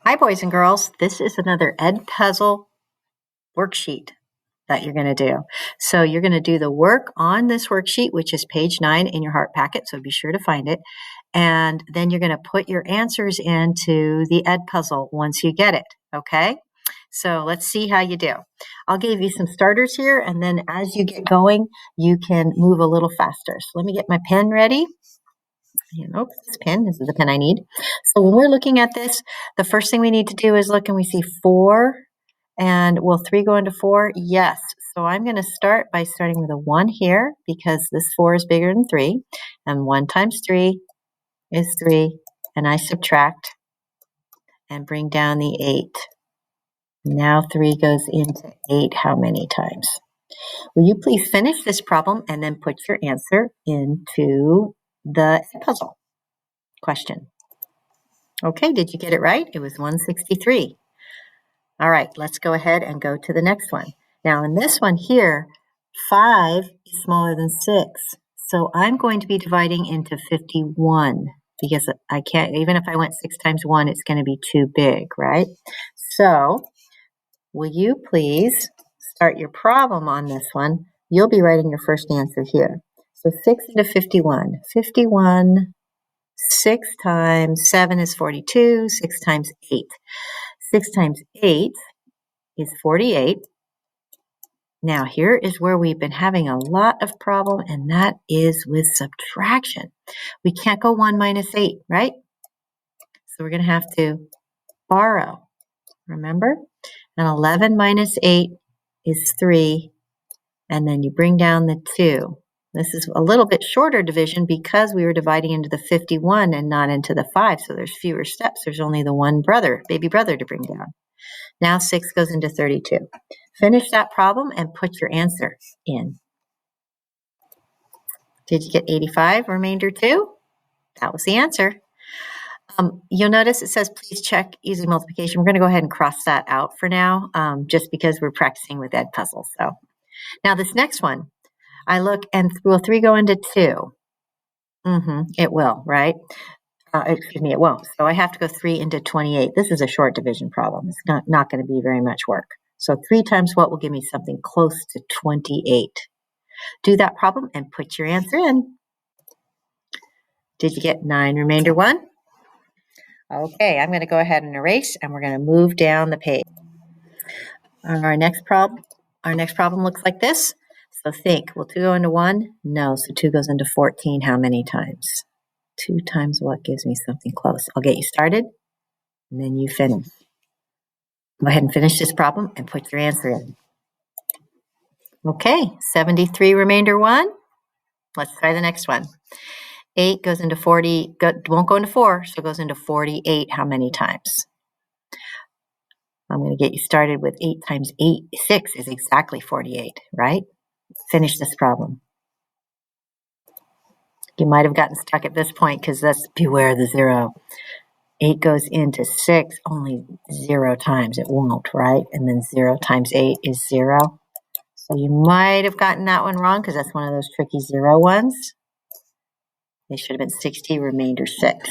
Hi, boys and girls. This is another Edpuzzle worksheet that you're going to do. So you're going to do the work on this worksheet, which is page 9 in your heart packet, so be sure to find it. And then you're going to put your answers into the Edpuzzle once you get it, okay? So let's see how you do. I'll give you some starters here, and then as you get going, you can move a little faster. So let me get my pen ready. This pen, this is the pen I need. So when we're looking at this, the first thing we need to do is look and we see 4, and will 3 go into 4? Yes. So I'm going to start by starting with a 1 here because this 4 is bigger than 3, and 1 times 3 is 3, and I subtract and bring down the 8. Now 3 goes into 8 how many times? Will you please finish this problem and then put your answer into the puzzle question? Okay, did you get it right? It was 163. All right, let's go ahead and go to the next one. Now in this one here, 5 is smaller than 6. So I'm going to be dividing into 51 because I can't, even if I went 6 times 1, it's going to be too big, right? So will you please start your problem on this one? You'll be writing your first answer here. So 6 into 51. 51, 6 times 7 is 42, 6 times 8. 6 times 8 is 48. Now here is where we've been having a lot of problem, and that is with subtraction. We can't go 1 minus 8, right? So we're going to have to borrow, remember? And 11 minus 8 is 3, and then you bring down the 2. This is a little bit shorter division because we were dividing into the 51 and not into the 5, so there's fewer steps. There's only the one baby brother to bring down. Now 6 goes into 32. Finish that problem and put your answer in. Did you get 85, remainder 2? That was the answer. You'll notice it says, please check using multiplication. We're going to go ahead and cross that out for now, just because we're practicing with Edpuzzle. So now this next one, I look and will 3 go into 2? It will, right? Excuse me, it won't. So I have to go 3 into 28. This is a short division problem. It's not going to be very much work. So 3 times what will give me something close to 28? Do that problem and put your answer in. Did you get 9, remainder 1? Okay, I'm going to go ahead and erase, and we're going to move down the page. Our next problem looks like this. So think, will 2 go into 1? No, so 2 goes into 14 how many times? 2 times what gives me something close? I'll get you started, and then you finish. Go ahead and finish this problem and put your answer in. Okay, 73, remainder 1. Let's try the next one. 8 goes into 40, won't go into 4, so it goes into 48 how many times? I'm going to get you started with 8 times 6 is exactly 48, right? Finish this problem. You might have gotten stuck at this point because that's beware the 0. 8 goes into 6 only 0 times. It won't, right? And then 0 times 8 is 0. So you might have gotten that one wrong because that's one of those tricky 0 ones. They should have been 60, remainder 6.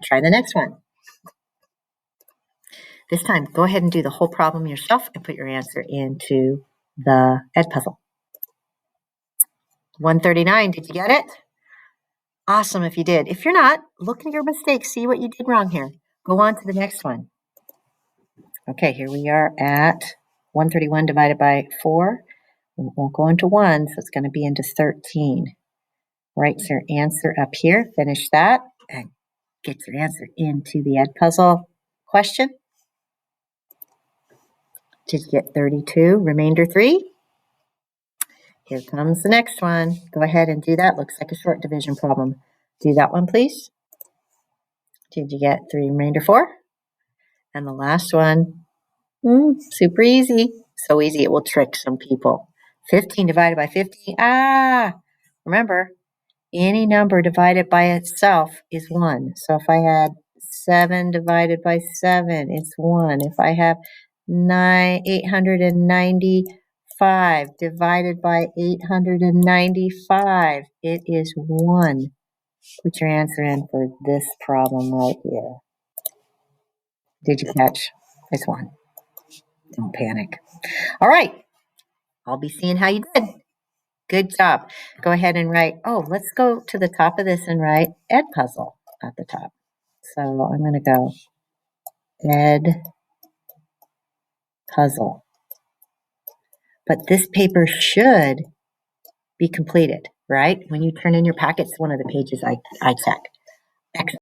Try the next one. This time, go ahead and do the whole problem yourself and put your answer into the Edpuzzle. 139, did you get it? Awesome if you did. If you're not, look at your mistakes, see what you did wrong here. Go on to the next one. Okay, here we are at 131 divided by 4. It won't go into 1, so it's going to be into 13. Write your answer up here, finish that, and get your answer into the Edpuzzle question. Did you get 32, remainder 3? Here comes the next one. Go ahead and do that. Looks like a short division problem. Do that one, please. Did you get 3, remainder 4? And the last one, super easy. So easy it will trick some people. 15 divided by 15. Remember, any number divided by itself is 1. So if I had 7 divided by 7, it's 1. If I have 895 divided by 895, it is 1. Put your answer in for this problem right here. Did you catch this one? Don't panic. All right. I'll be seeing how you did. Good job. Go ahead and write. Oh, let's go to the top of this and write Ed Puzzle at the top. So I'm going to go Ed Puzzle. But this paper should be completed, right? When you turn in your packets, one of the pages I check. Excellent.